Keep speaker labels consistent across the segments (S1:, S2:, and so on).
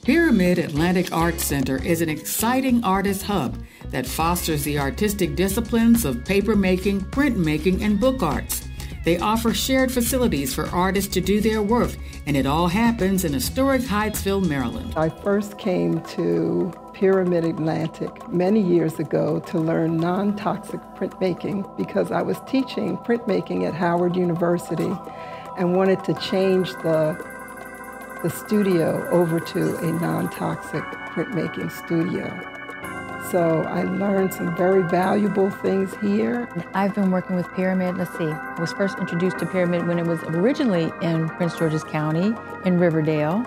S1: Pyramid Atlantic Arts Center is an exciting artist hub that fosters the artistic disciplines of papermaking, printmaking, and book arts. They offer shared facilities for artists to do their work, and it all happens in historic Hyattsville, Maryland.
S2: I first came to Pyramid Atlantic many years ago to learn non-toxic printmaking because I was teaching printmaking at Howard University and wanted to change the studio over to a non-toxic printmaking studio. So I learned some very valuable things here.
S3: I've been working with Pyramid, I was first introduced to Pyramid when it was originally in Prince George's County in Riverdale,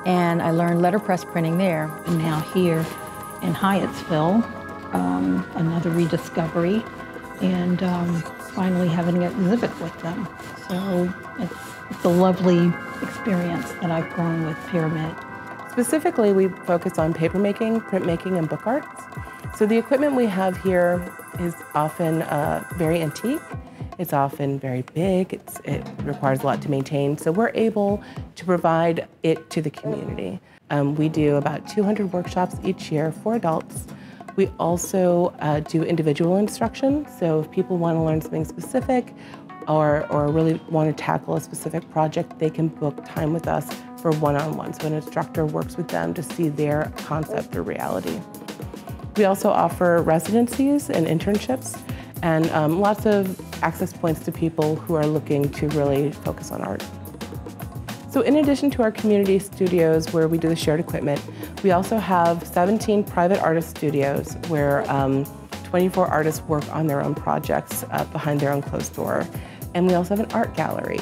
S3: and I learned letterpress printing there.
S4: And now here in Hyattsville, another rediscovery, and finally having an exhibit with them. So it's a lovely experience that I've grown with Pyramid.
S5: Specifically, we focus on papermaking, printmaking, and book arts. So the equipment we have here is often very antique. It's often very big. It requires a lot to maintain. So we're able to provide it to the community. We do about 200 workshops each year for adults. We also do individual instruction. So if people want to learn something specific or really want to tackle a specific project, they can book time with us for one-on-one. So an instructor works with them to see their concept or reality. We also offer residencies and internships and lots of access points to people who are looking to really focus on art. So in addition to our community studios where we do the shared equipment, we also have 17 private artist studios where 24 artists work on their own projects behind their own closed door. And we also have an art gallery.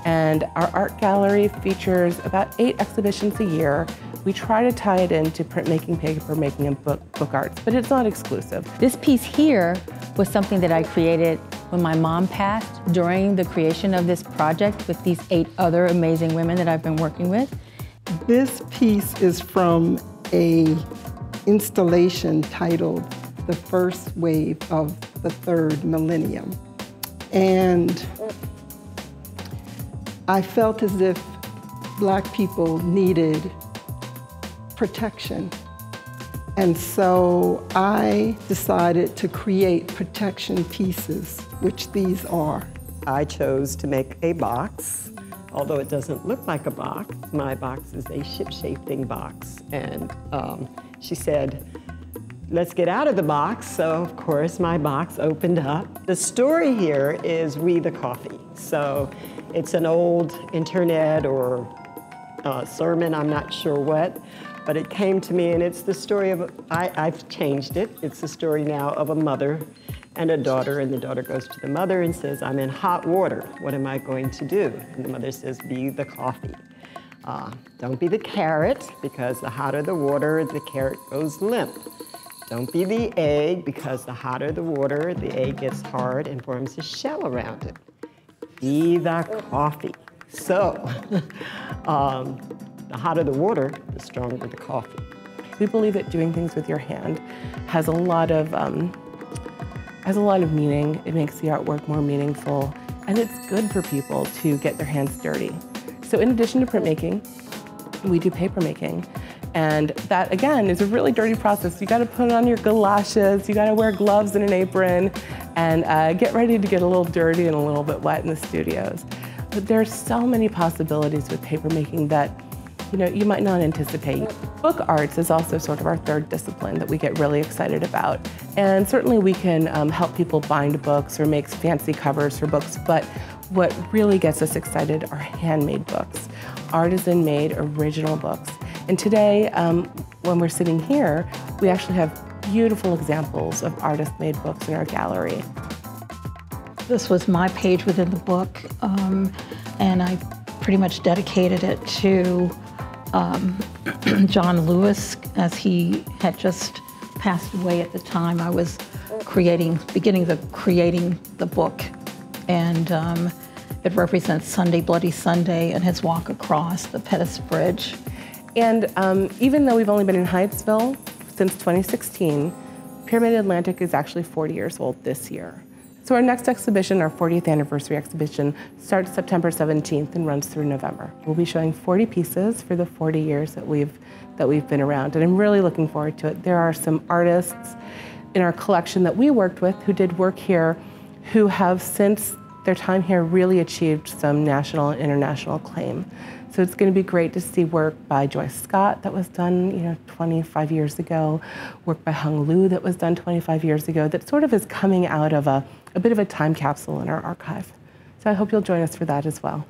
S5: And our art gallery features about 8 exhibitions a year. We try to tie it into printmaking, papermaking, and book arts, but it's not exclusive.
S3: This piece here was something that I created when my mom passed during the creation of this project with these 8 other amazing women that I've been working with.
S2: This piece is from an installation titled The First Wave of the Third Millennium. And I felt as if Black people needed protection. And so I decided to create protection pieces, which these are.
S6: I chose to make a box, although it doesn't look like a box. My box is a ship-shaping box. And she said, let's get out of the box. So of course my box opened up. The story here is We the Coffee. So it's an old internet or sermon, I'm not sure what, but it came to me and it's the story of, I've changed it. It's the story now of a mother and a daughter, and the daughter goes to the mother and says, I'm in hot water, what am I going to do? And the mother says, be the coffee. Don't be the carrot, because the hotter the water, the carrot goes limp. Don't be the egg, because the hotter the water, the egg gets hard and forms a shell around it. Be the coffee. So, the hotter the water, the stronger the coffee.
S5: We believe that doing things with your hand has a lot of meaning. It makes the artwork more meaningful, and it's good for people to get their hands dirty. So in addition to printmaking, we do papermaking. And that, again, is a really dirty process. You gotta put on your galoshes, you gotta wear gloves and an apron, and get ready to get a little dirty and a little bit wet in the studios. But there are so many possibilities with papermaking that you might not anticipate. Book arts is also sort of our third discipline that we get really excited about. And certainly we can help people bind books or make fancy covers for books, but what really gets us excited are handmade books, artisan-made original books. And today, when we're sitting here, we actually have beautiful examples of artist-made books in our gallery.
S4: This was my page within the book, and I pretty much dedicated it to John Lewis, as he had just passed away at the time I was creating the book. And it represents Sunday, Bloody Sunday, and his walk across the Pettus Bridge.
S5: And even though we've only been in Hyattsville since 2016, Pyramid Atlantic is actually 40 years old this year. So our next exhibition, our 40th anniversary exhibition, starts September 17th and runs through November. We'll be showing 40 pieces for the 40 years that we've been around, and I'm really looking forward to it. There are some artists in our collection that we worked with who did work here who have since their time here really achieved some national and international acclaim. So it's going to be great to see work by Joyce Scott that was done 25 years ago, work by Hung Lu that was done 25 years ago that sort of is coming out of a bit of a time capsule in our archive. So I hope you'll join us for that as well.